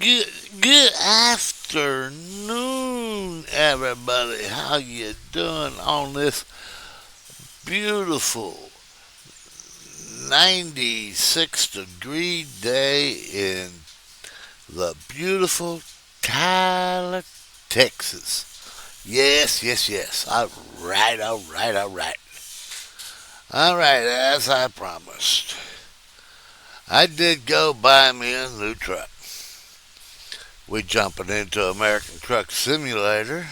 Good afternoon, everybody. How you doing on this beautiful 96-degree day in the beautiful Tyler, Texas? Yes, yes, yes. All right, all right, all right. All right, as I promised, I did go buy me a new truck. We jumping into American Truck Simulator.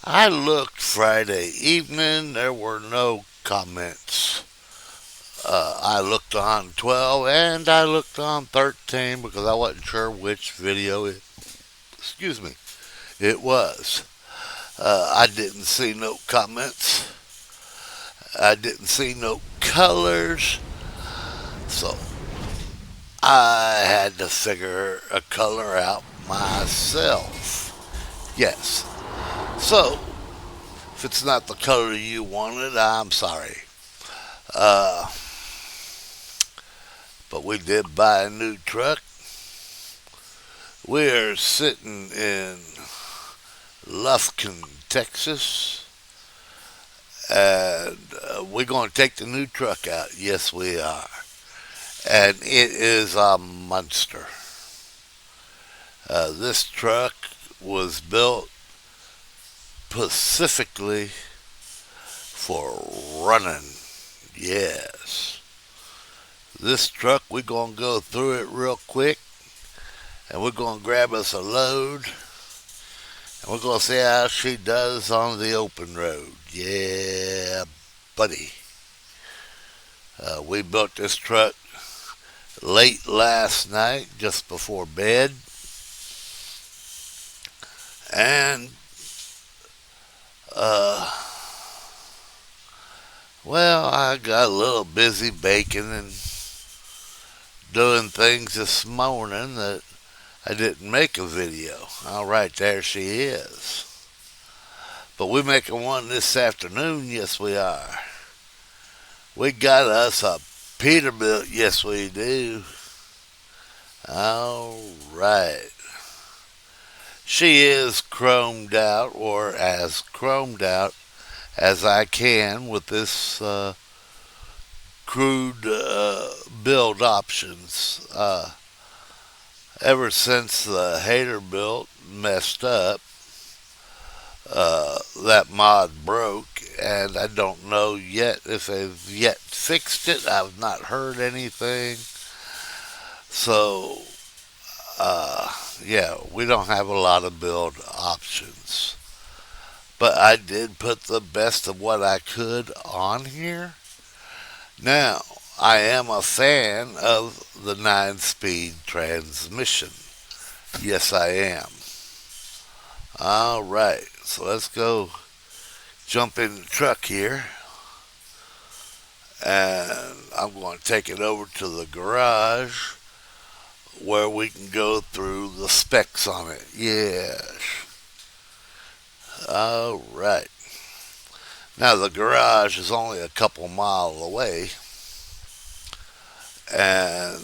I looked Friday evening. There were no comments. I looked on 12 and I looked on 13 because I wasn't sure which video excuse me, it was. I didn't see no comments. I didn't see no colors. So I had to figure a color out myself. Yes. So if it's not the color you wanted, I'm sorry. Uh, but we did buy a new truck. We're sitting in Lufkin, Texas, and we're going to take the new truck out. Yes, we are. And it is a monster. This truck was built specifically for running. Yes. This truck, we're going to go through it real quick, and we're going to grab us a load, and we're going to see how she does on the open road. Yeah, buddy. We built this truck late last night, just before bed, and well, I got a little busy baking and doing things this morning that I didn't make a video. All right, there she is. But we're making one this afternoon. Yes, we are. We got us a Peterbilt. Yes, we do. All right. She is chromed out, or as chromed out as I can with this crude build options. Ever since the hater built messed up, that mod broke, and I don't know yet if they've yet fixed it. I've not heard anything. So, yeah, we don't have a lot of build options. But I did put the best of what I could on here. Now, I am a fan of the 9-speed transmission. Yes, I am. All right, so let's go jump in the truck here. And I'm going to take it over to the garage where we can go through the specs on it. Yes. All right. Now, the garage is only a couple miles away. And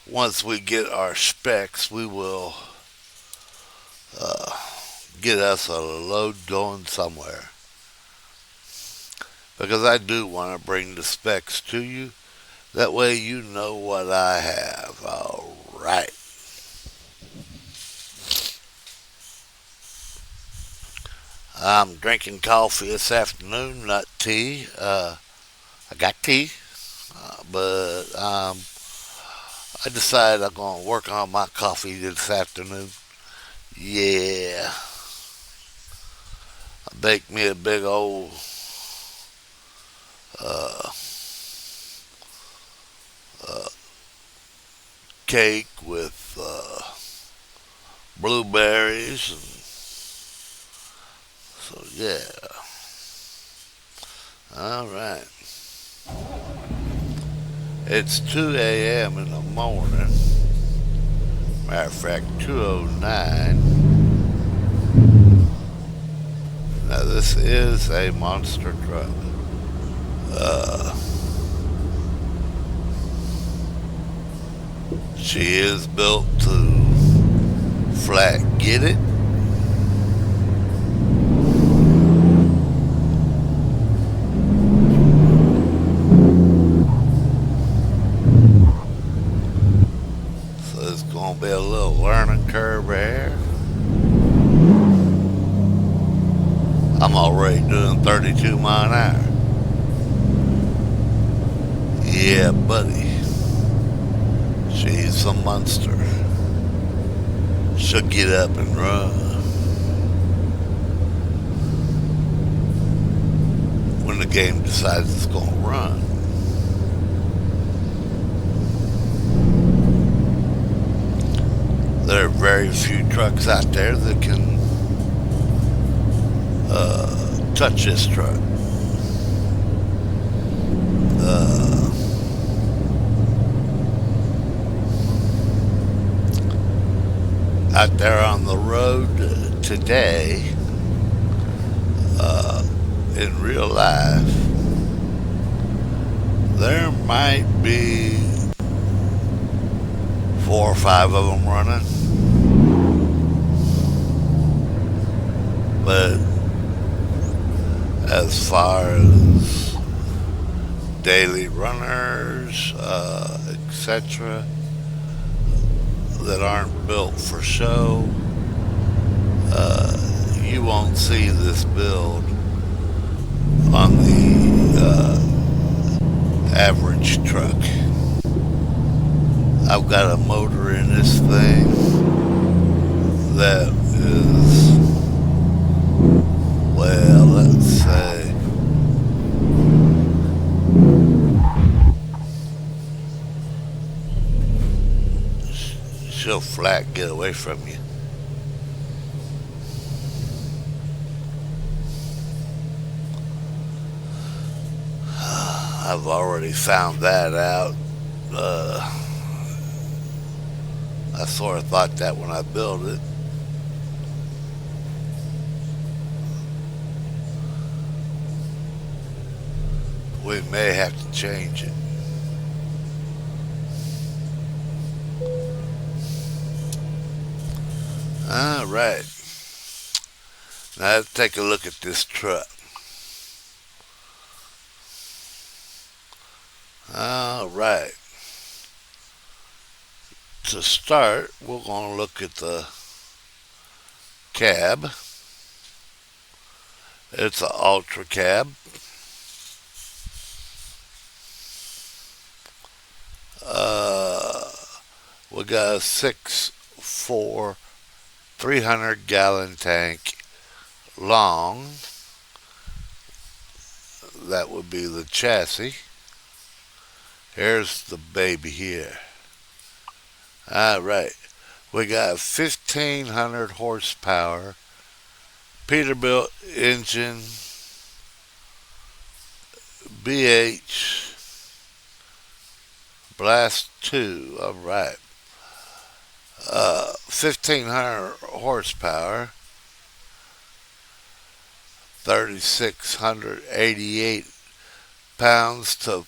once we get our specs, we will get us a load going somewhere. Because I do want to bring the specs to you. That way you know what I have. All right. I'm drinking coffee this afternoon, not tea. I got tea, but I decided I'm going to work on my coffee this afternoon. Yeah. I baked me a big old uh, uh, cake with blueberries, and so yeah. All right. It's 2 a.m. in the morning. Matter of fact, 2:09. Now this is a monster truck. She is built to flat get it. So it's going to be a little learning curve there. I'm already doing 32 mile an hour. Yeah, buddy. She's a monster. She'll get up and run when the game decides it's going to run. There are very few trucks out there that can touch this truck. Out there on the road today, in real life, there might be 4 or 5 of them running. But as far as daily runners, etc., that aren't built for show, you won't see this build on the average truck. I've got a motor in this thing that is, well, let's say, she'll flat get away from you. I've already found that out. I sort of thought that when I built it. We may have to change it. All right. Now let's take a look at this truck. All right. To start, we're going to look at the cab. It's an ultra cab. We got a 6'4", 300-gallon tank long. That would be the chassis. Here's the baby here. All right. We got a 1,500 horsepower Peterbilt engine, BH Blast 2. All right. 1,500 horsepower, 3,688 pounds to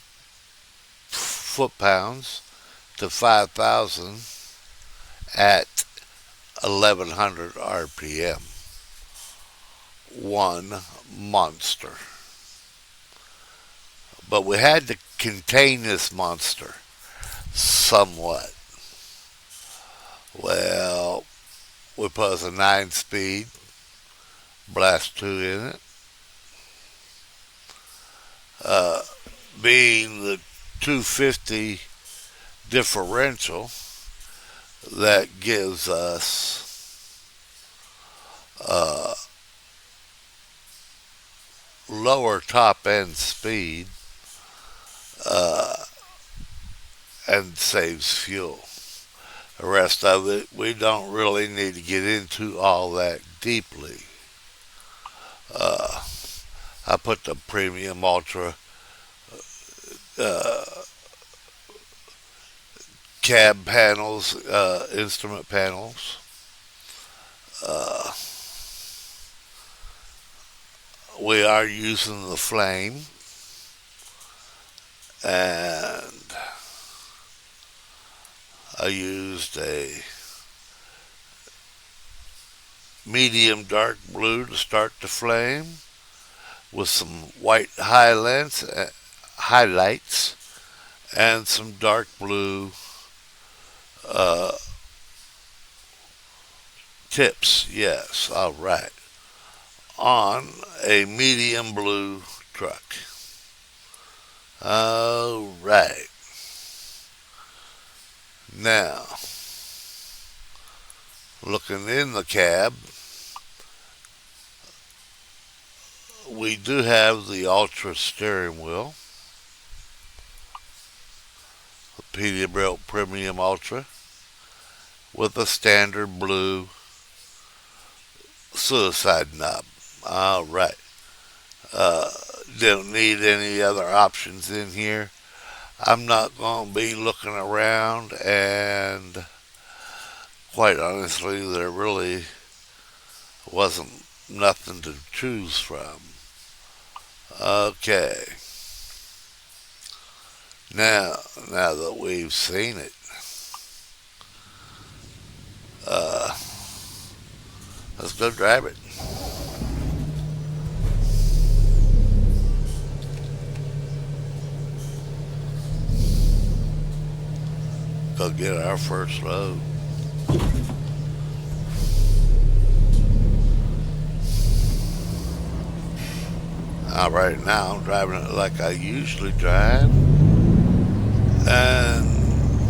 foot-pounds to 5,000 at 1,100 RPM. One monster. But we had to contain this monster somewhat. Well, we put a 9-speed Blast 2 in it. Being the 250 differential, that gives us lower top end speed and saves fuel. The rest of it, we don't really need to get into all that deeply. I put the premium ultra cab panels, instrument panels. We are using the flame, and I used a medium dark blue to start the flame with some white highlights and some dark blue uh, tips. Yes, all right. On a medium blue truck. All right. Now, looking in the cab, we do have the Ultra steering wheel, the Peterbilt Premium Ultra, with a standard blue suicide knob. All right. Uh, don't need any other options in here. I'm not going to be looking around, and quite honestly, there really wasn't nothing to choose from. Okay. Now that we've seen it, uh, let's go drive it. Go get our first load. Right now, I'm driving it like I usually drive, and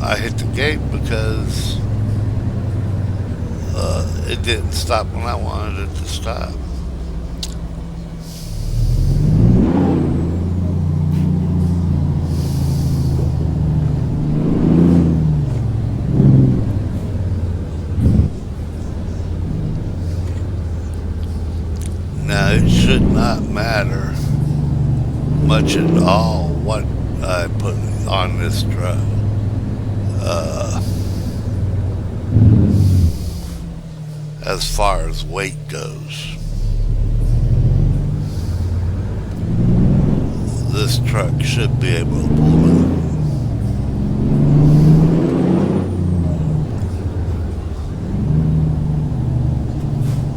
I hit the gate because it didn't stop when I wanted it to stop. Now, it should not matter much at all what I put on this truck. As far as weight goes, this truck should be able to pull it.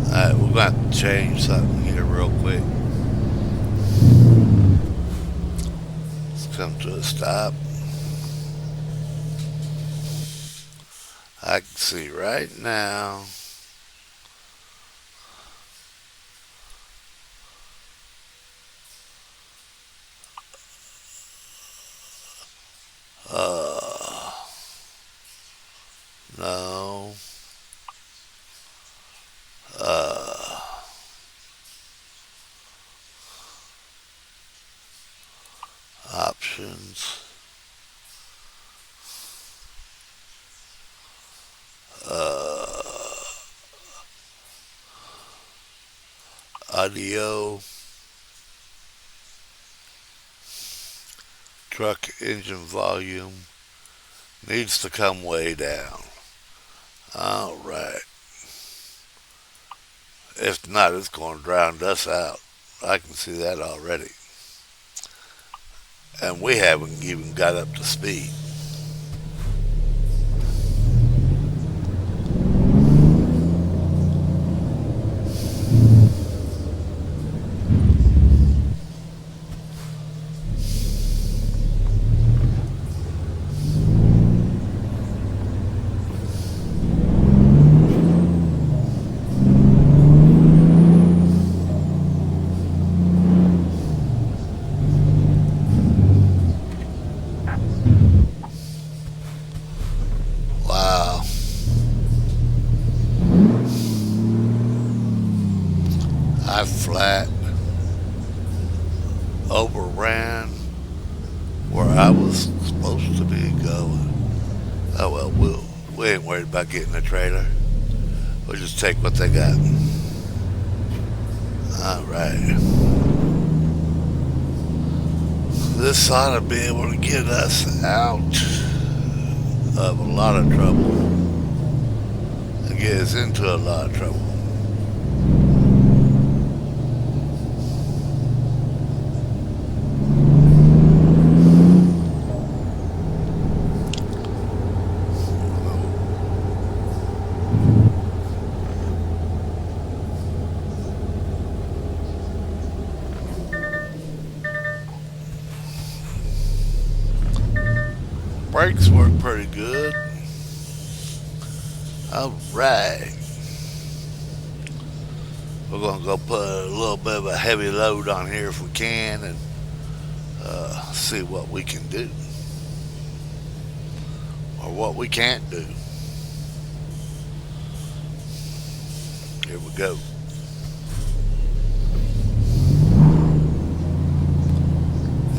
Alright, we're going to have to change something here real quick. Let's come to a stop. I can see right now no options, audio, truck engine volume needs to come way down. Alright. If not, it's going to drown us out. I can see that already. And we haven't even got up to speed. Wow. I flat overran where I was supposed to be going. Oh well, we ain't worried about getting a trailer. We'll just take what they got. Alright. This ought to be able to get us out of a lot of trouble and get us into a lot of trouble. brakes work pretty good. Alright. We're going to go put a little bit of a heavy load on here if we can and see what we can do. Or what we can't do. Here we go.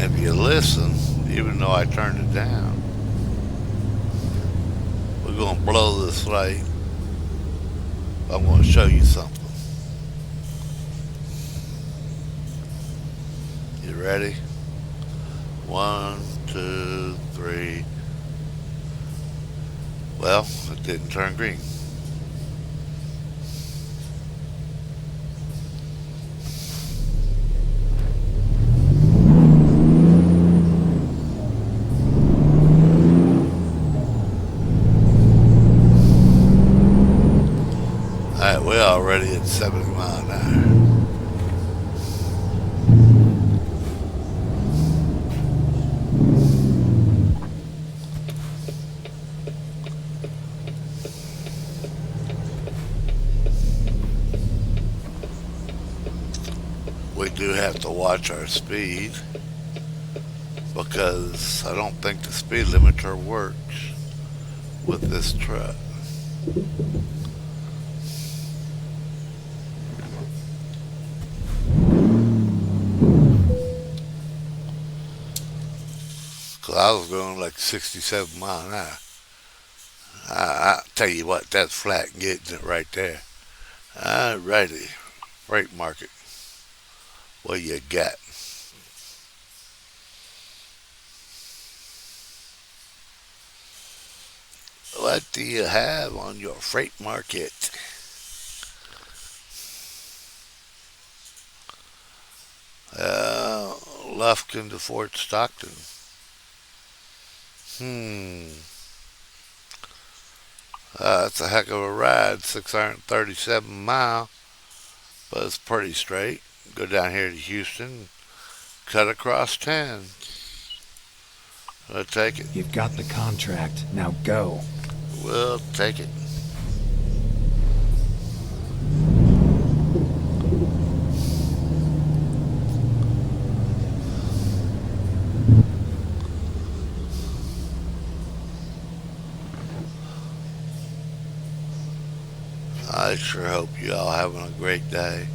If you listen, even though I turned it down, we're going to blow this light. I'm going to show you something. You ready? 1, 2, 3. Well, it didn't turn green. Alright, we're already at 70 miles an hour. We do have to watch our speed because I don't think the speed limiter works with this truck. Cause I was going like 67 miles an hour. I tell you what, that's flat getting it right there. Alrighty, freight market. What you got? What do you have on your freight market? Lufkin to Fort Stockton. That's a heck of a ride. 637 miles, but it's pretty straight. Go down here to Houston, cut across 10. We'll take it. You've got the contract. Now go. We'll take it. I sure hope you all having a great day.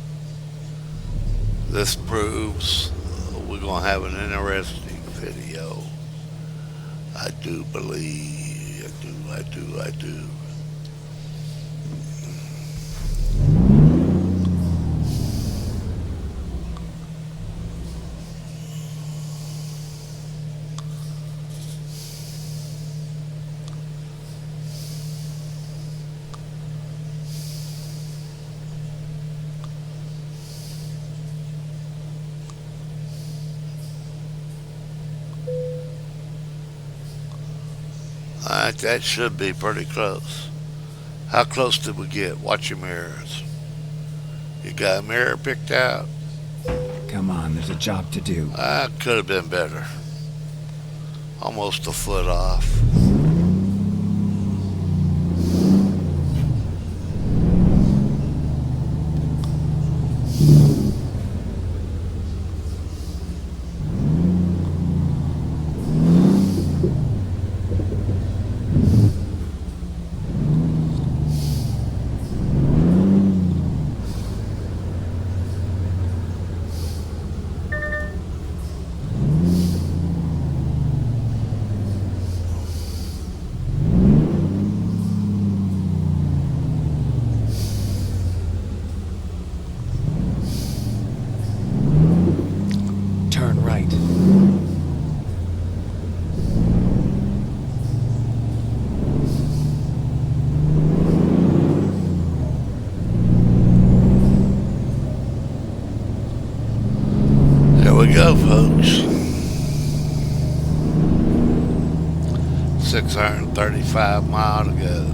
This proves we're going to have an interesting video. I do believe, I do. Alright, that should be pretty close. How close did we get? Watch your mirrors. You got a mirror picked out? Come on, there's a job to do. Could have been better. Almost a foot off. Turn right. There we go, folks. 635 miles to go.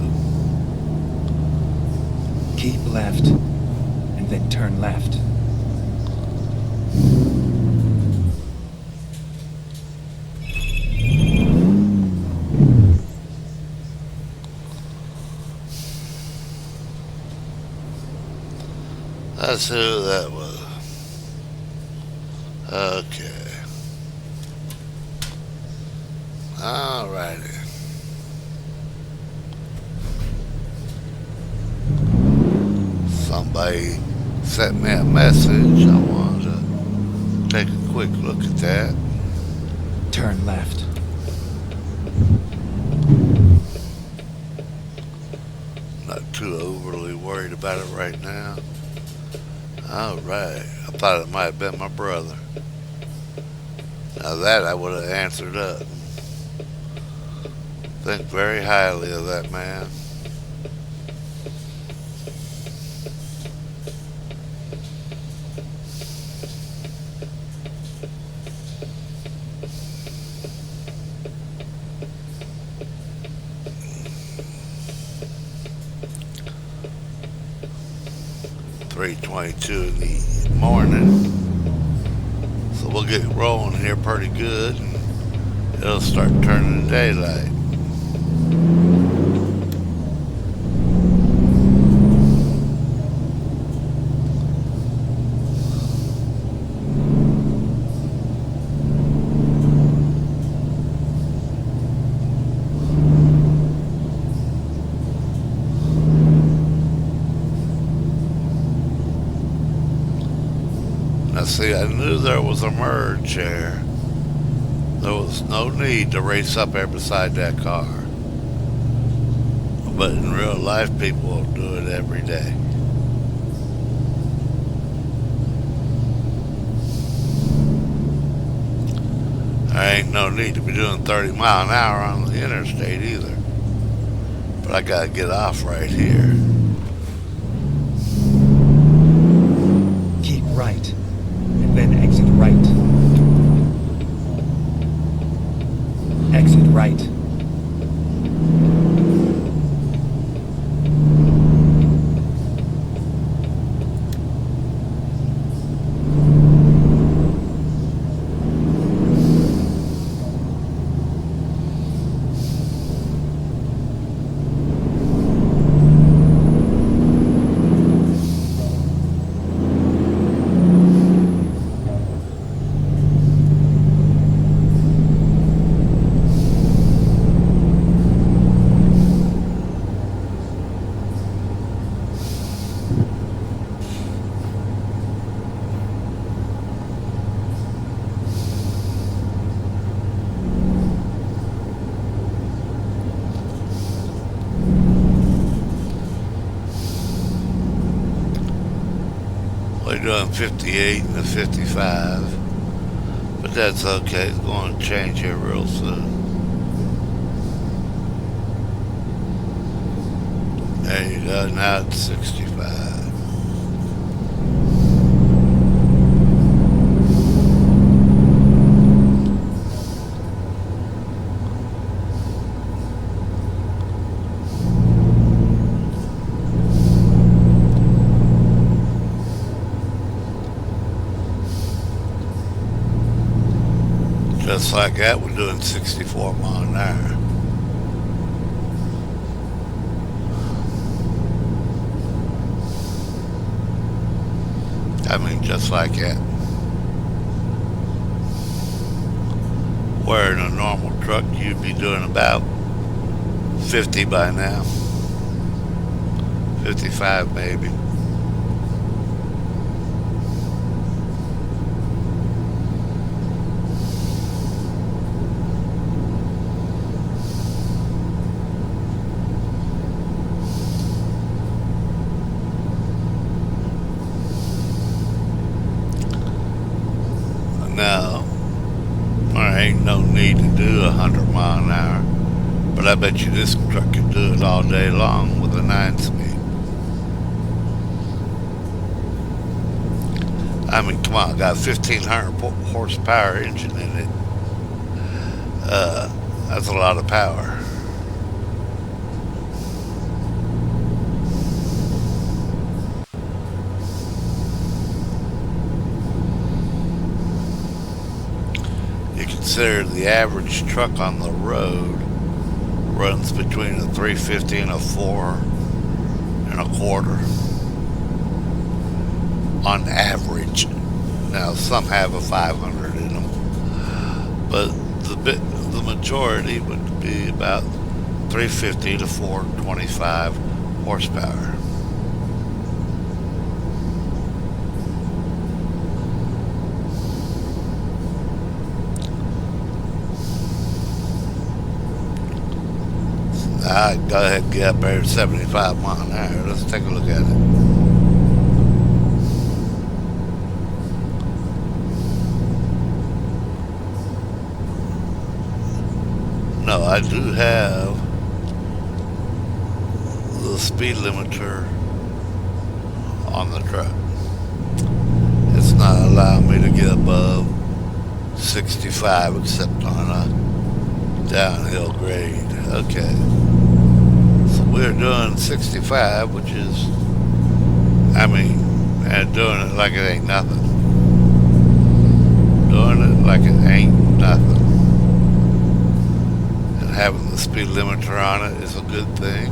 Keep left, and then turn left. Let's see who that was. Okay. Alrighty. Somebody sent me a message. I wanted to take a quick look at that. Turn left. Not too overly worried about it right now. Alright. I thought it might have been my brother. Now that I would have answered up. Think very highly of that man. .22 in the morning. So we'll get rolling here pretty good and it'll start turning to daylight. Now see, I knew there was a merge here. There was no need to race up there beside that car. But in real life, people will do it every day. There ain't no need to be doing 30 mile an hour on the interstate either. But I gotta get off right here. Keep right, and then exit right. Exit right. We're doing 58 and a 55. But that's okay. It's going to change here real soon. There you go. Now it's 65. Just like that, we're doing 64 mile an hour. I mean, just like that. Where in a normal truck you'd be doing about 50 by now. 55 maybe. Now, there ain't no need to do 100 mile an hour, but I bet you this truck can do it all day long with a 9-speed. I mean, come on, got a 1,500 horsepower engine in it. That's a lot of power. Consider the average truck on the road runs between a 350 and a 4 1/4. on average. Now some have a 500 in them, but the majority would be about 350 to 425 horsepower. I go ahead and get up there at 75 miles an hour. Let's take a look at it. No, I do have the speed limiter on the truck. It's not allowing me to get above 65 except on a downhill grade. Okay. So we're doing 65, which is, and doing it like it ain't nothing. Doing it like it ain't nothing. And having the speed limiter on it is a good thing.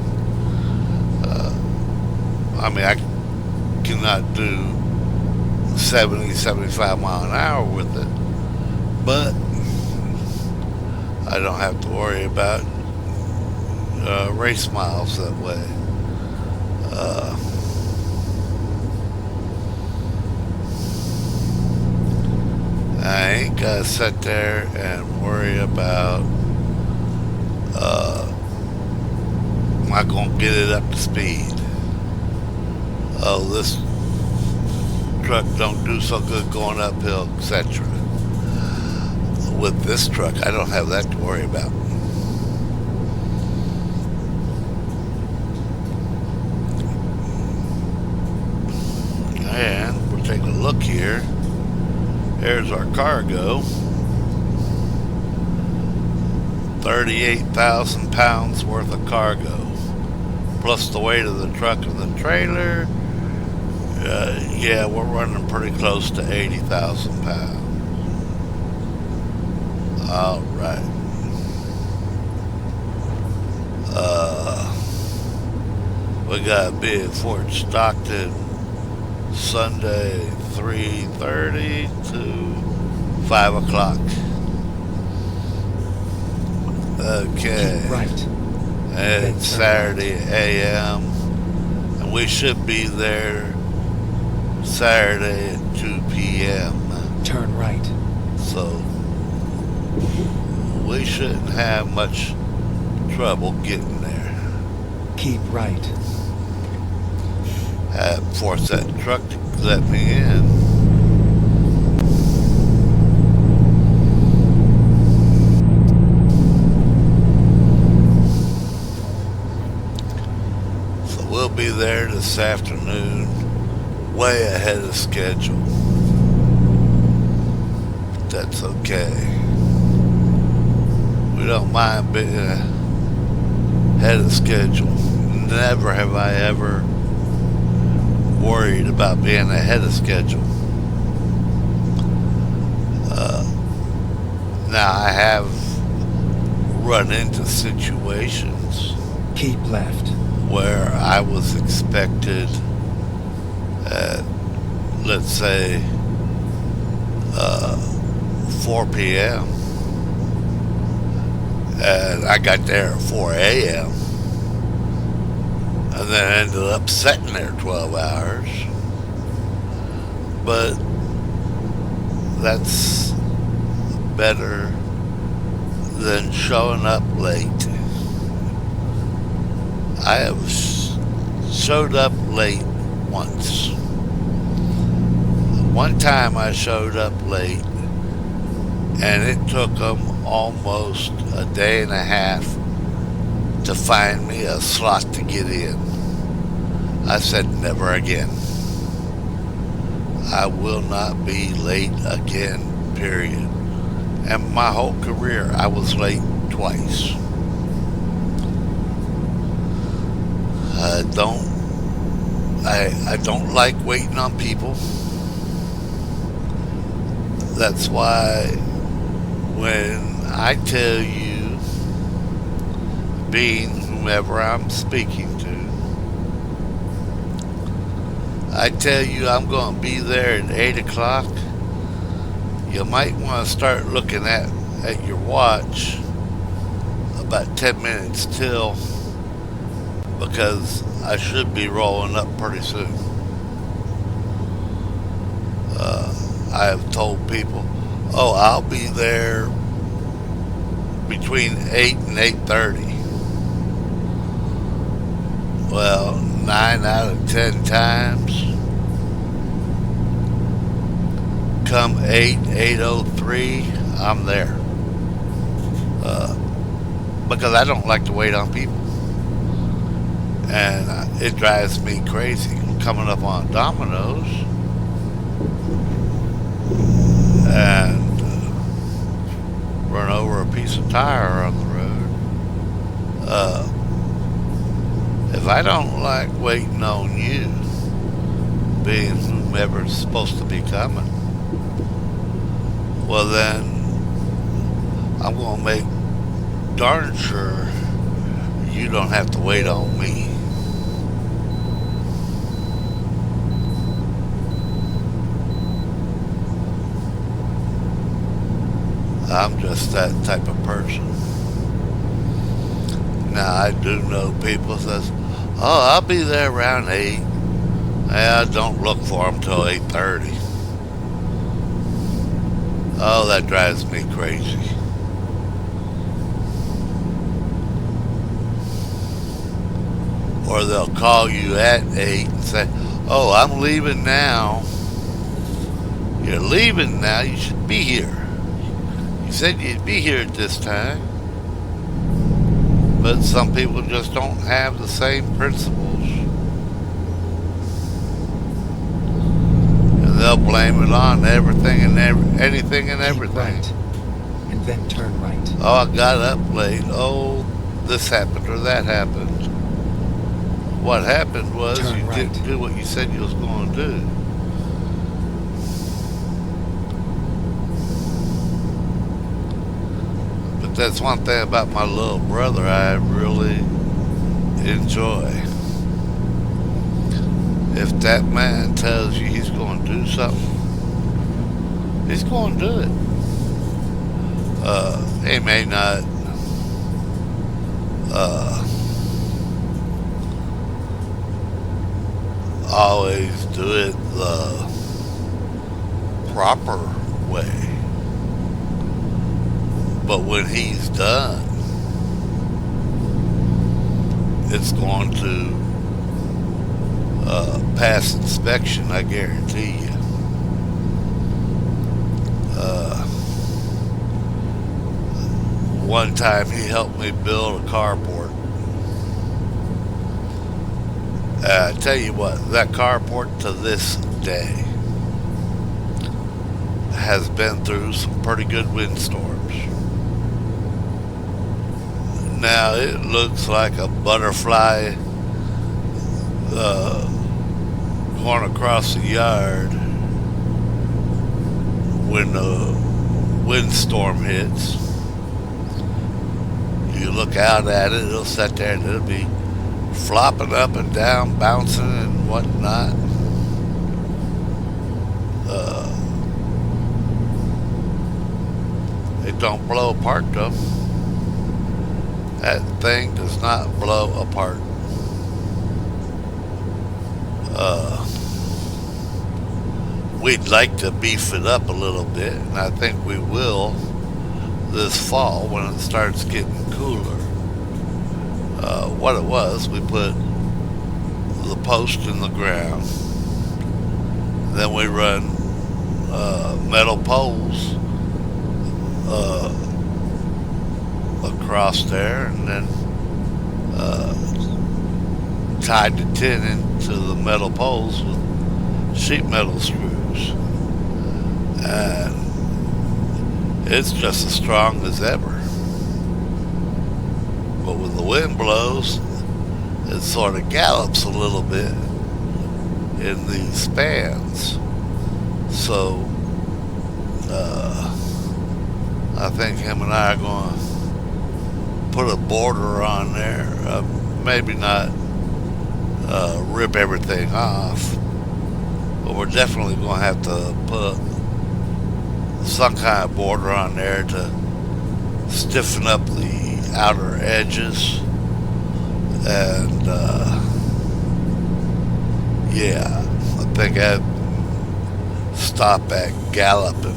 I cannot do 70, 75 mile an hour with it, but I don't have to worry about race miles that way. I ain't gotta sit there and worry about am I gonna get it up to speed? Oh, this truck don't do so good going uphill, etc. With this truck, I don't have that to worry about. And we'll take a look here. There's our cargo. 38,000 pounds worth of cargo. Plus the weight of the truck and the trailer. Yeah, we're running pretty close to 80,000 pounds. All right. We got to be at Fort Stockton Sunday 3:30 to 5 o'clock. Okay. Keep right. And it's Saturday AM. And we should be there Saturday at 2 p.m. Turn right. So we shouldn't have much trouble getting there. Keep right. I forced that truck to let me in. So we'll be there this afternoon, way ahead of schedule. That's okay. We don't mind being ahead of schedule. Never have I ever worried about being ahead of schedule. Now I have run into situations Keep left. where I was expected at, let's say, 4 p.m. and I got there at 4 a.m. and then ended up sitting there 12 hours. But that's better than showing up late. I have showed up late once. One time I showed up late and it took them almost a day and a half to find me a slot to get in. I said never again. I will not be late again, period. And my whole career I was late twice. I don't like waiting on people. That's why when I tell you, being whomever I'm speaking to, I tell you I'm going to be there at 8 o'clock, you might want to start looking at your watch about 10 minutes till, because I should be rolling up pretty soon. I have told people, oh, I'll be there between 8 and 8:30. Well, 9 out of 10 times, come 8:03, I'm there. Uh, because I don't like to wait on people. And it drives me crazy coming up on Domino's and run over a piece of tire on the road. If I don't like waiting on you, being whomever's supposed to be coming, well then I'm going to make darn sure you don't have to wait on me. I'm just that type of person. Now I do know people says, "Oh, I'll be there around 8." Yeah, don't look for them till 8:30. Oh, that drives me crazy. Or they'll call you at 8 and say, "Oh, I'm leaving now." You're leaving now. You should be here. You said you'd be here at this time. But some people just don't have the same principles. And they'll blame it on everything and anything and Keep everything. right, and then turn right. Oh, I got up late. Oh, this happened or that happened. What happened was Turn you right. didn't do what you said you was going to do. But that's one thing about my little brother I really enjoy. If that man tells you he's going to do something, he's going to do it. He may not uh, always do it the proper way, but when he's done, it's going to pass inspection, I guarantee you. One time he helped me build a carport. I tell you what, that carport to this day has been through some pretty good windstorms. Now it looks like a butterfly going across the yard when the windstorm hits. You look out at it, it'll sit there and it'll be flopping up and down, bouncing and whatnot. It don't blow apart though. That thing does not blow apart. We'd like to beef it up a little bit, and I think we will this fall when it starts getting cooler. What it was, we put the post in the ground, then we run metal poles across there, and then tied the tin into the metal poles with sheet metal screws. And it's just as strong as ever. But when the wind blows, it sort of gallops a little bit in these spans. So I think him and I are going to put a border on there. Maybe not rip everything off, But we're definitely going to have to put some kind of border on there to stiffen up the outer edges. And yeah, I think I'd stop at galloping.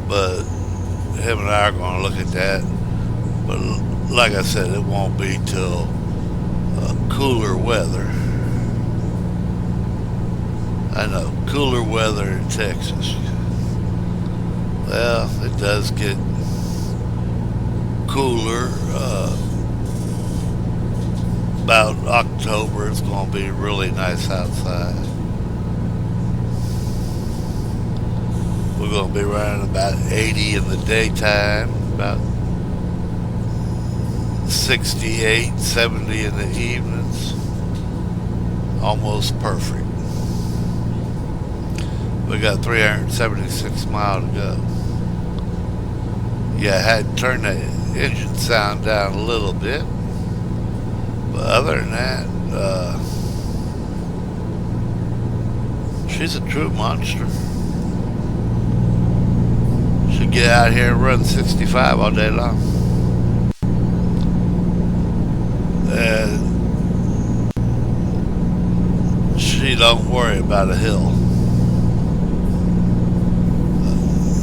But him and I are going to look at that. But like I said, it won't be till cooler weather. I know, cooler weather in Texas. Well, it does get cooler. About October, it's going to be really nice outside. We're going to be running about 80 in the daytime, about 68, 70 in the evenings. Almost perfect. We got 376 miles to go. Yeah, I had to turn the engine sound down a little bit. But other than that, she's a true monster. She'll get out here and run 65 all day long. And she don't worry about a hill.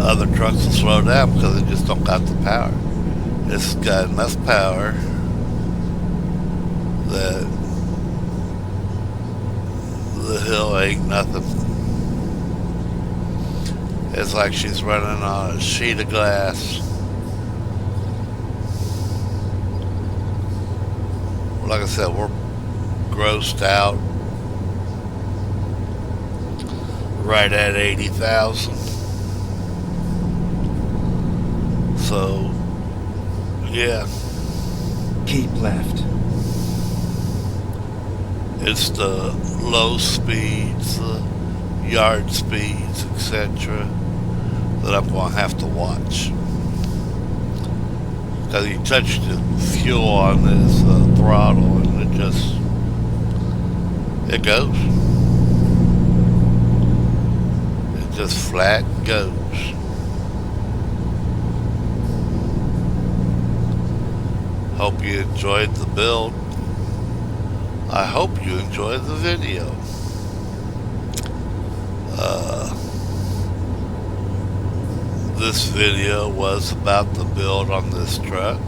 Other trucks will slow down because they just don't got the power. It's got enough power that the hill ain't nothing. It's like she's running on a sheet of glass. Like I said, we're grossed out right at 80,000. So, yeah. Keep left. It's the low speeds, the yard speeds, etc. that I'm going to have to watch. Because you touch the fuel on this throttle and it goes. It just flat goes. Hope you enjoyed the build. I hope you enjoyed the video. This video was about the build on this truck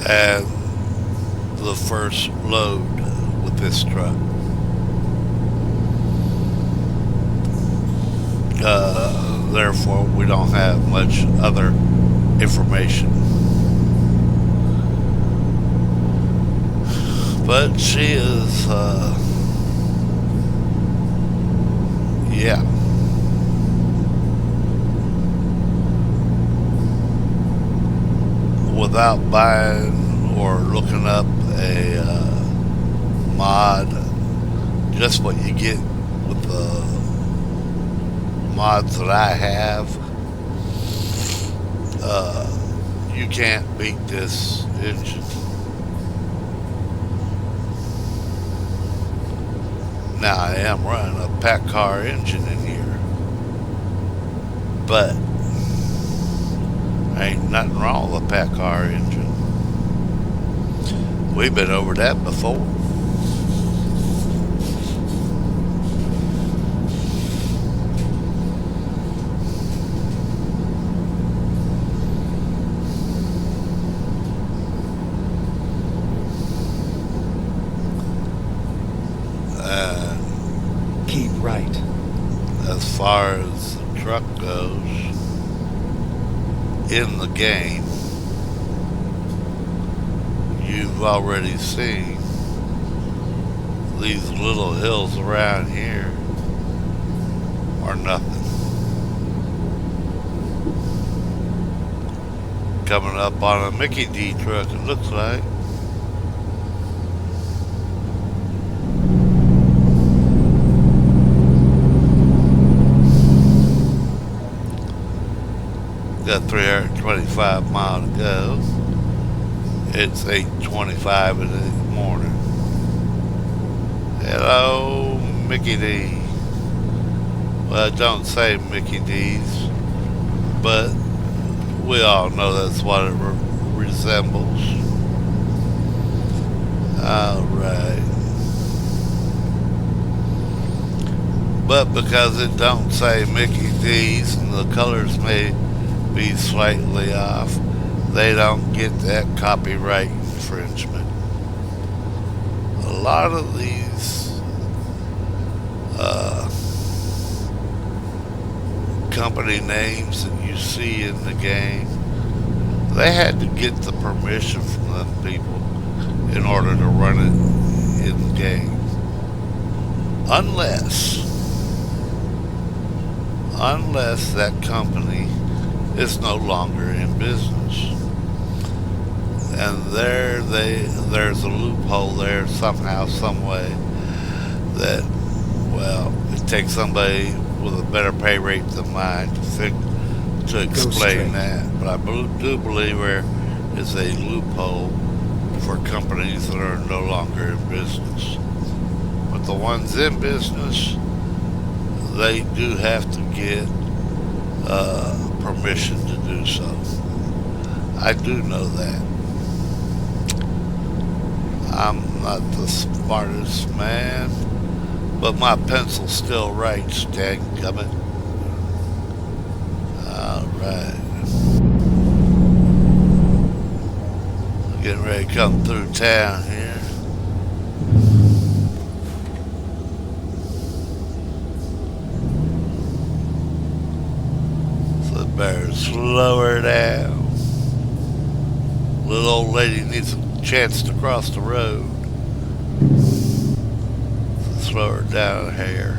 and the first load with this truck. Therefore, we don't have much other information. But she is, yeah. Without buying or looking up a mod, just what you get with the mods that I have, you can't beat this engine. Now I am running a pack car engine in here, but ain't nothing wrong with a pack car engine. We've been over that before. Keep right. As far as the truck goes, in the game, you've already seen these little hills around here are nothing. Coming up on a Mickey D truck, it looks like. Got 325 miles to go. It's 8:25 in the morning. Hello, Mickey D. Well, don't say Mickey D's, but we all know that's what it resembles. Alright. But because it don't say Mickey D's and the colors may be slightly off, they don't get that copyright infringement. A lot of these uh, company names that you see in the game, they had to get the permission from them people in order to run it in the game. Unless that company is no longer in business. And there's a loophole there somehow, some way that, well, it takes somebody with a better pay rate than mine to explain that. But I do believe there is a loophole for companies that are no longer in business. But the ones in business, they do have to get permission to do so. I do know that. I'm not the smartest man, but my pencil still writes, dadgummit. Alright. Getting ready to come through town here. So better slow her down. Little old lady needs a chance to cross the road. So slow her down a hair.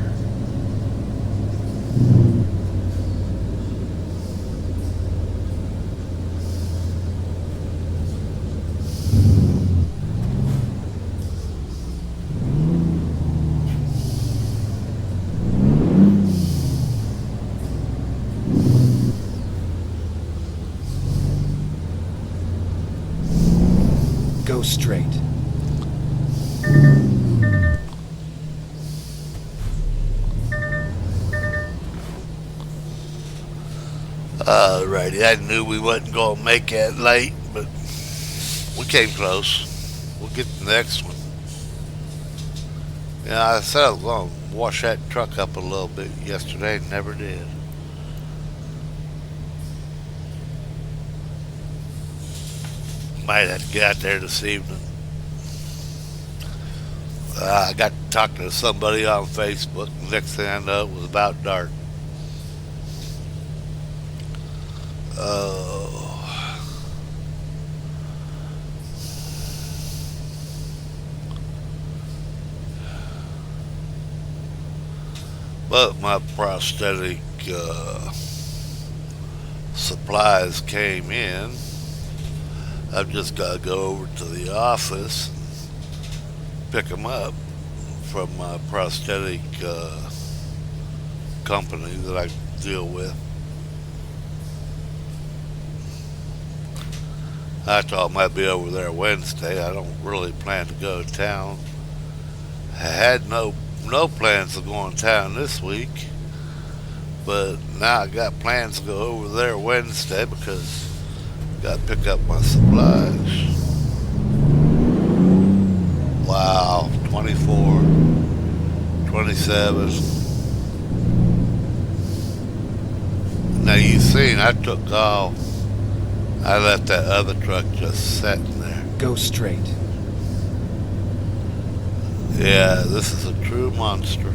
Go straight. Alrighty, I knew we wasn't going to make that late, but we came close. We'll get the next one. Yeah, I said I was going to wash that truck up a little bit yesterday, never did. Might have to get out there this evening. I got talking to somebody on Facebook. Next thing I know, it was about dark. Oh. But my prosthetic supplies came in. I've just got to go over to the office and pick them up from my prosthetic company that I deal with. I thought I might be over there Wednesday. I don't really plan to go to town. I had no plans of going to town this week, but now I got plans to go over there Wednesday because I got to pick up my supplies. Wow, 24, 27. Now you seen I took off. I left that other truck just sitting there. Go straight. Yeah, this is a true monster.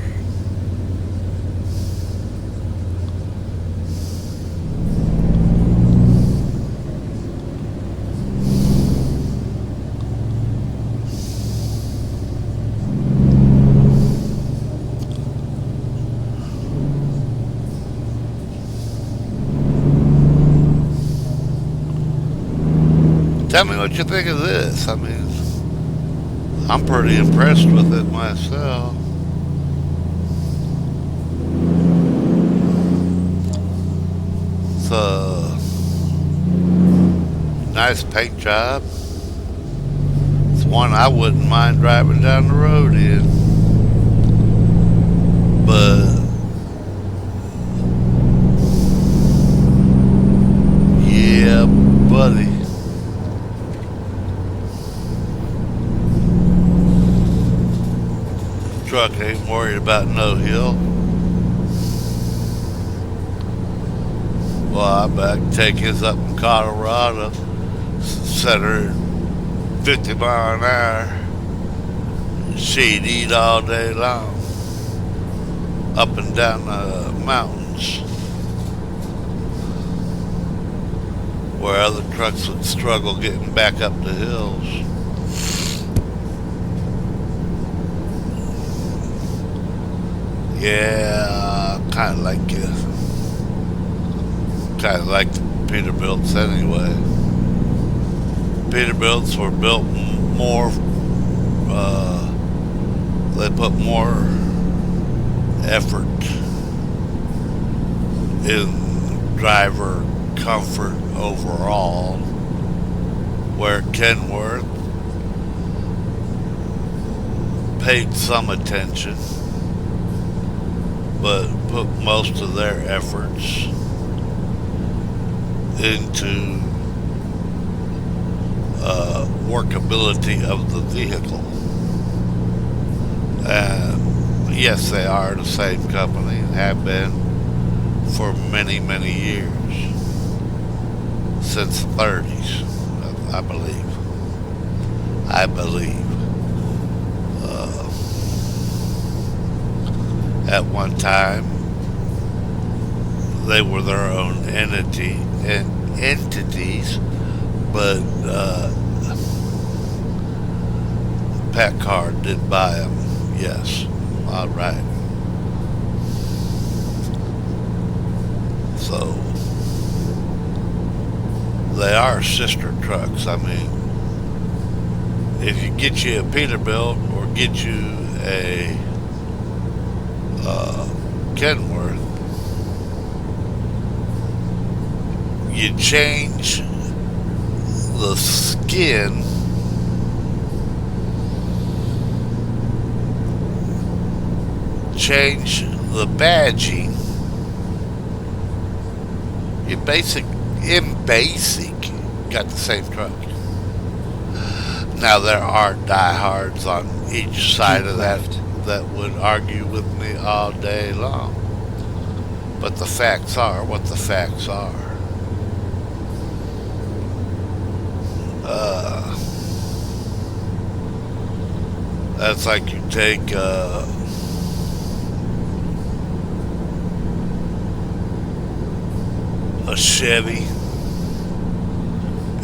Tell me what you think of this. I mean, I'm pretty impressed with it myself. It's a nice paint job. It's one I wouldn't mind driving down the road in. But yeah, buddy. Truck ain't worried about no hill. Well, I bet I can take his up in Colorado, set her at 50 mile an hour. She'd eat all day long, up and down the mountains, where other trucks would struggle getting back up the hills. Yeah, kind of like the Peterbilts anyway. Peterbilts were built more. They put more effort in driver comfort overall, where Kenworth paid some attention, but put most of their efforts into workability of the vehicle. And yes, they are the same company and have been for many, many years, since the 30s, I believe. I believe. At one time, they were their own entities, but Packard did buy them. Yes, all right. So they are sister trucks. I mean, if you get you a Peterbilt or get you a Kenworth, you change the skin change the badging. In basic, got the same truck. Now there are diehards on each side of that would argue with me all day long. But the facts are what the facts are. That's like you take a Chevy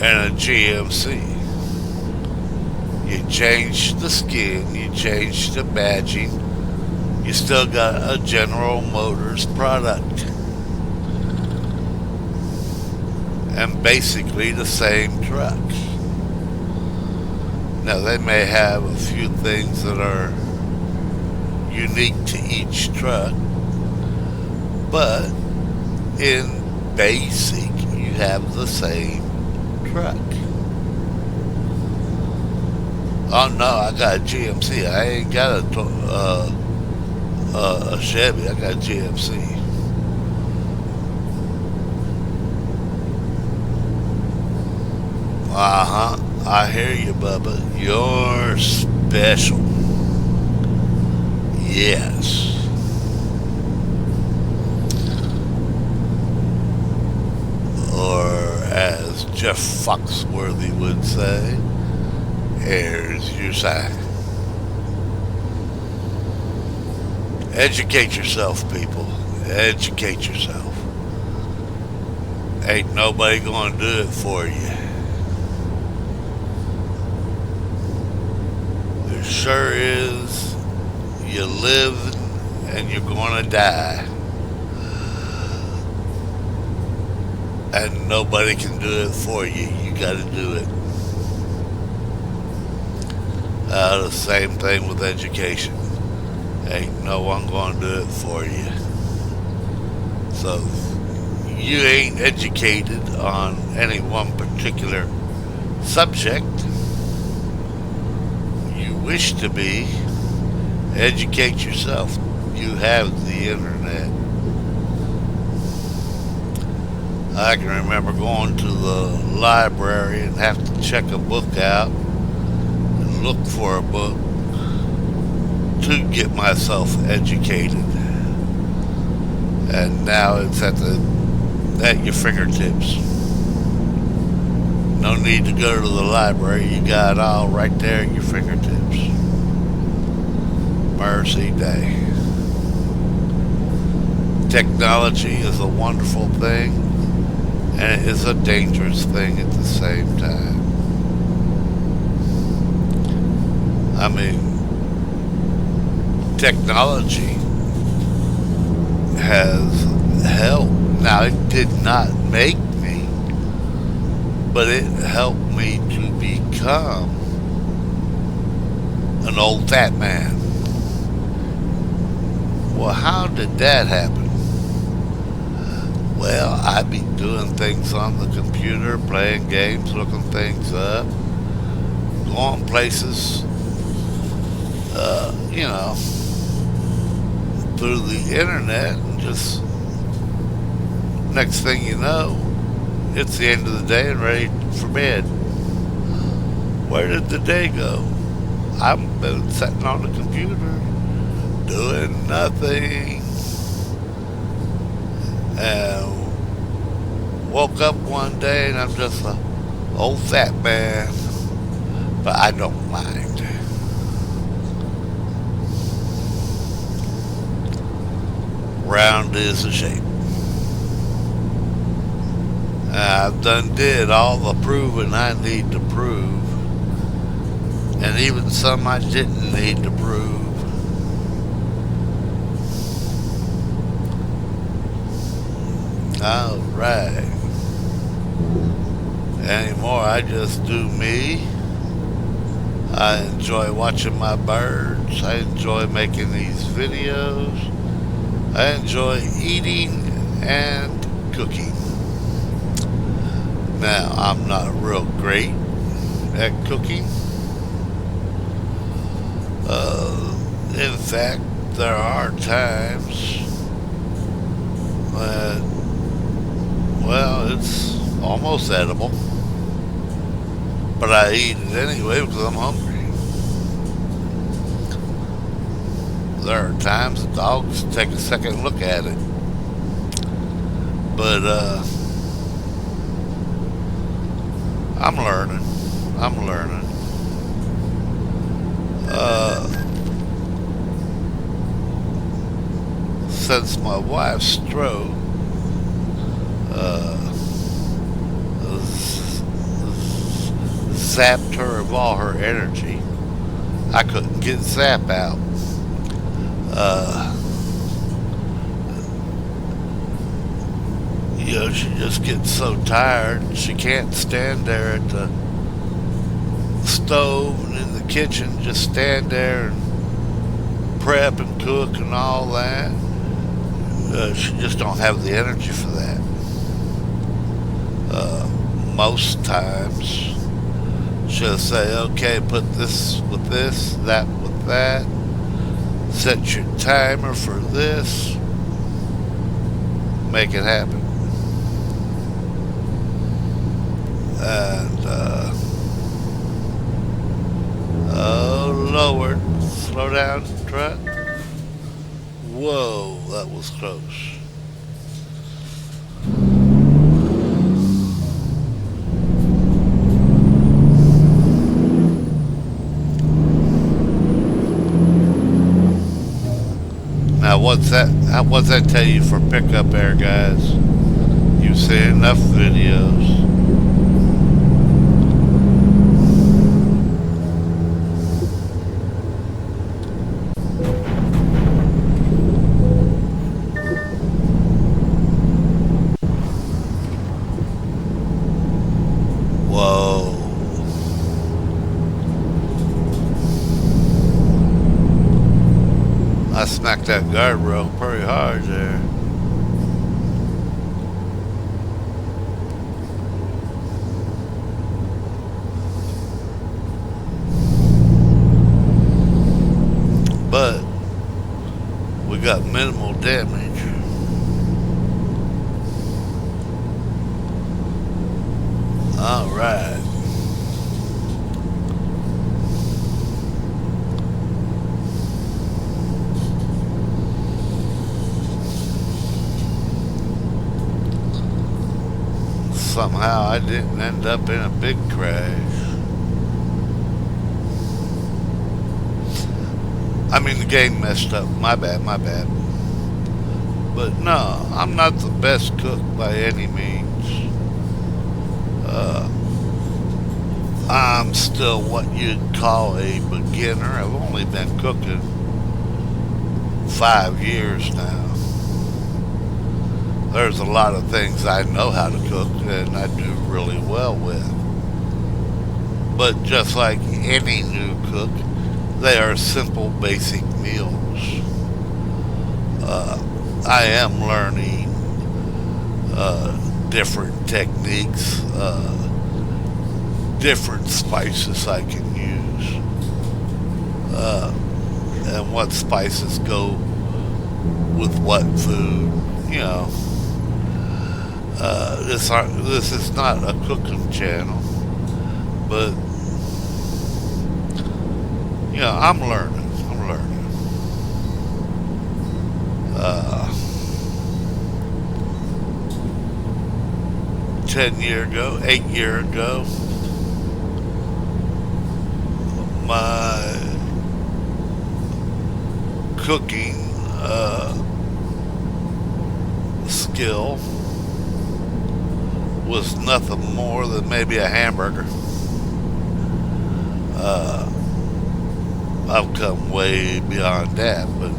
and a GMC. You change the skin, you change the badging, you still got a General Motors product. And basically the same truck. Now they may have a few things that are unique to each truck, but in basic, you have the same truck. Oh no, I got a GMC. I ain't got a Chevy. I got a GMC. I hear you, Bubba. You're special. Yes. Or as Jeff Foxworthy would say, here's your sign. Educate yourself, people. Educate yourself. Ain't nobody gonna do it for you. There sure is. You live and you're gonna die. And nobody can do it for you. You gotta do it. The same thing with education. Ain't no one gonna do it for you. So you ain't educated on any one particular subject. You wish to be. Educate yourself. you have the internet. I can remember going to the library and have to check a book out and look for a book to get myself educated. And now it's at your fingertips. No need to go to the library. You got it all right there at your fingertips. Mercy day. Technology is a wonderful thing, and it is a dangerous thing at the same time. I mean, technology has helped. Now, it did not make me, but it helped me to become an old fat man. Well, how did that happen? Well, I'd be doing things on the computer, playing games, looking things up, going places, you know, through the internet, and just next thing you know, it's the end of the day and ready for bed. Where did the day go? I've been sitting on the computer doing nothing, and woke up one day and I'm just a old fat man, but I don't mind. Round is a shape. I've done did all the proving I need to prove, and even some I didn't need to prove. Alright. Anymore, I just do me. I enjoy watching my birds. I enjoy making these videos. I enjoy eating and cooking. Now, I'm not real great at cooking. In fact, there are times that, well, it's almost edible, but I eat it anyway because I'm hungry. There are times the dogs take a second look at it, but I'm learning. I'm learning. Since my wife's stroke, zapped her of all her energy. I couldn't get zap out. She just gets so tired. She can't stand there at the stove and in the kitchen, just stand there and prep and cook and all that. She just don't have the energy for that. Most times, she'll say, okay, put this with this, that with that, set your timer for this, make it happen. And, oh Lord, slow down, truck. Whoa, that was close. Now, what's that tell you for pickup there, guys? You've seen enough videos. Whoa. I smacked that guardrail pretty hard there. But we got damage. Alright. Somehow I didn't end up in a big crash. I mean, the game messed up. My bad, my bad. But no, I'm not the best cook by any means. Uh, I'm still what you'd call a beginner. I've only been cooking 5 years now. There's a lot of things I know how to cook and I do really well with. But just like any new cook, they are simple, basic meals. I am learning different techniques, different spices I can use, and what spices go with what food. You know, this is not a cooking channel, but you know, I'm learning. I'm learning. 10 year ago, 8 year ago, my cooking skill was nothing more than maybe a hamburger. Uh, I've come way beyond that, but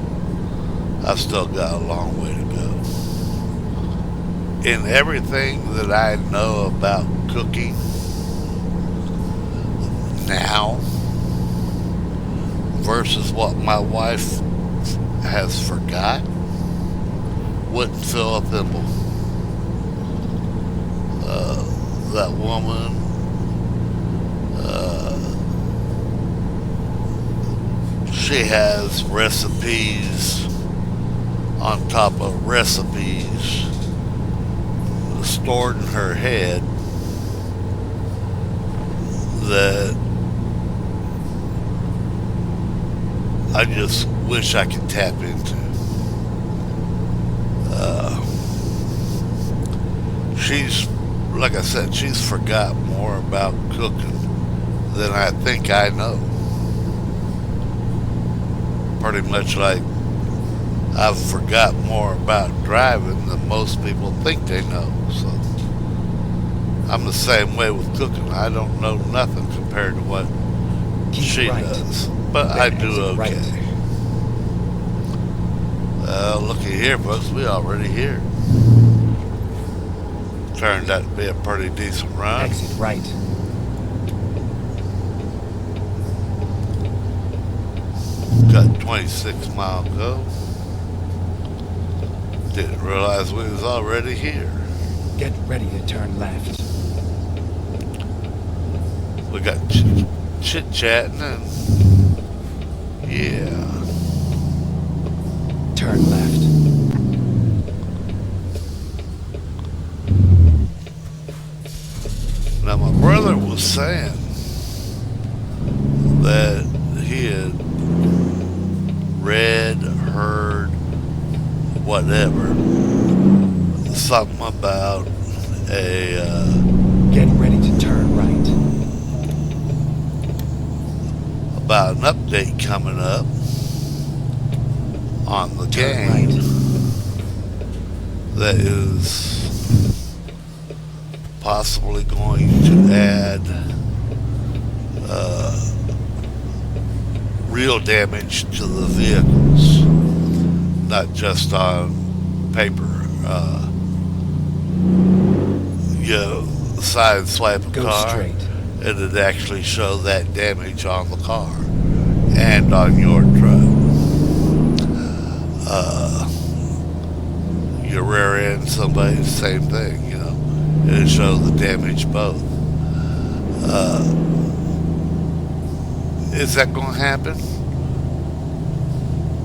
I've still got a long way to go. In everything that I know about cooking now versus what my wife has forgot, wouldn't fill a thimble. That woman, she has recipes on top of recipes stored in her head that I just wish I could tap into. She's, like I said, she's forgot more about cooking than I think I know. Pretty much like I've forgot more about driving than most people think they know. So I'm the same way with cooking. I don't know nothing compared to what Keep she right. does, but Then I do exit okay. right. Looky here, folks. We already here. Turned out to be a pretty decent run. Exit right. Got 26 mile go. Didn't realize we was already here. Get ready to turn left. We got chit chatting and yeah. Turn left. Now my brother was saying that he had read, heard, whatever, something about Get ready to turn right. about an update coming up on the Turn game right. that is possibly going to add real damage to the vehicles, not just on paper. You side swipe a Go car, straight. it'd actually show that damage on the car and on your truck. You rear end somebody, same thing, you know. It'll show the damage both. Is that going to happen?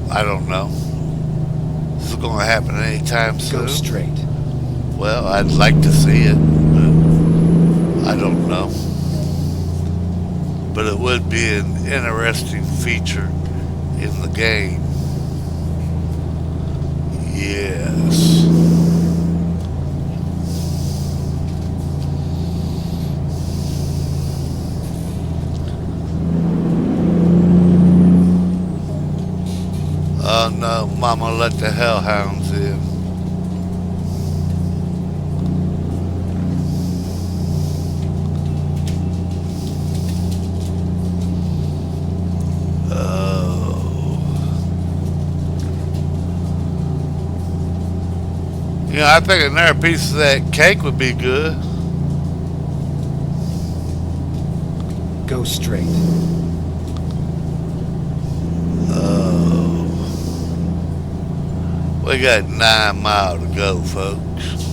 I don't know. Is it going to happen anytime Go soon? straight. Well, I'd like to see it, but I don't know. But it would be an interesting feature in the game. Yes. Oh no, Mama let the hellhounds in. Oh. I think another piece of that cake would be good. Go straight. Oh. We got 9 miles to go, folks.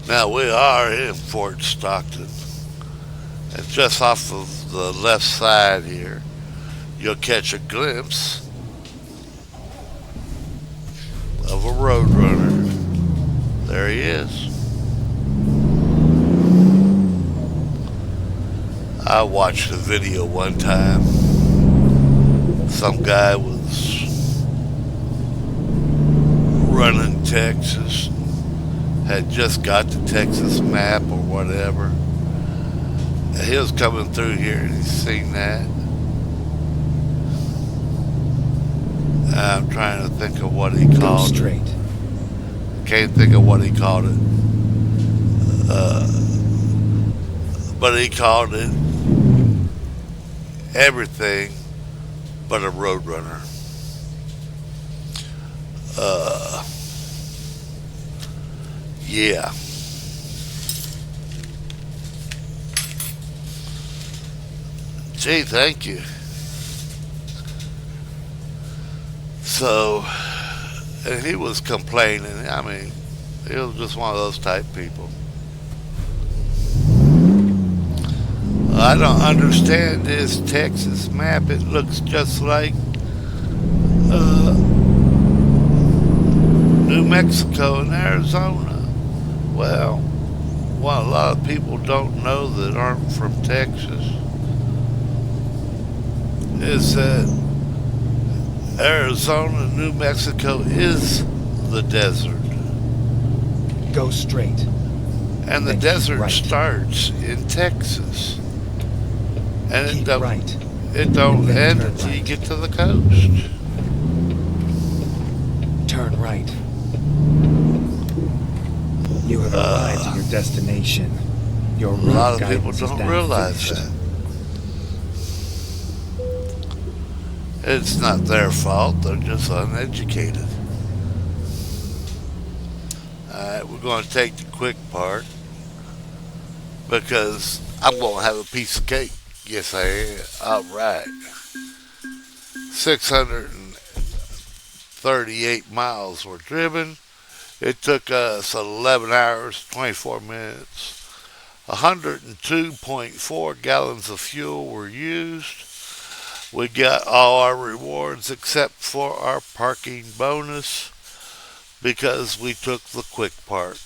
Now we are in Fort Stockton. And just off of the left side here, you'll catch a glimpse of a roadrunner. There he is. I watched a video one time. Some guy was running Texas, had just got the Texas map or whatever. And he was coming through here and he seen that. I'm trying to think of what he Go called it. straight. Can't think of what he called it. But he called it everything but a roadrunner. Uh, yeah. Gee, thank you. So, and he was complaining. I mean, he was just one of those type people. I don't understand this Texas map. It looks just like uh, New Mexico and Arizona. Well, what a lot of people don't know that aren't from Texas is that Arizona and New Mexico is the desert. Go straight. And the Then keep desert right. starts in Texas. And Keep right. it don't And then end turn until you right. get to the coast. Turn right. You have arrived at your destination. Your A lot route of people guidance is don't now realize finished. that. It's not their fault, they're just uneducated. Alright, we're going to take the quick part because I'm going to have a piece of cake. Yes, I am. Alright. 638 miles were driven. It took us 11 hours, 24 minutes. 102.4 gallons of fuel were used. We got all our rewards except for our parking bonus because we took the quick park.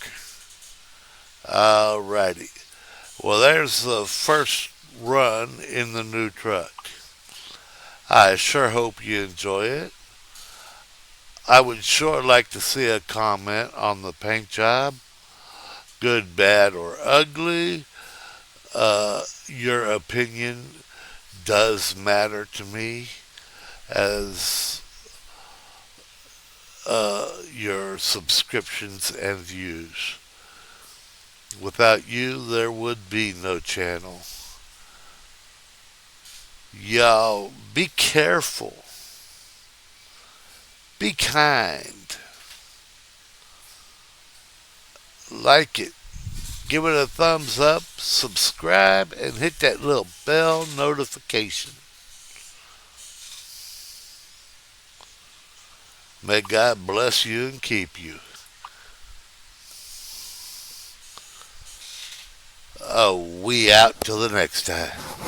Alrighty. Well, there's the first run in the new truck. I sure hope you enjoy it. I would sure like to see a comment on the paint job, good, bad, or ugly. Your opinion does matter to me as your subscriptions and views. Without you, there would be no channel. Y'all, be careful. Be kind. Like it. Give it a thumbs up, subscribe, and hit that little bell notification. May God bless you and keep you. We out till the next time.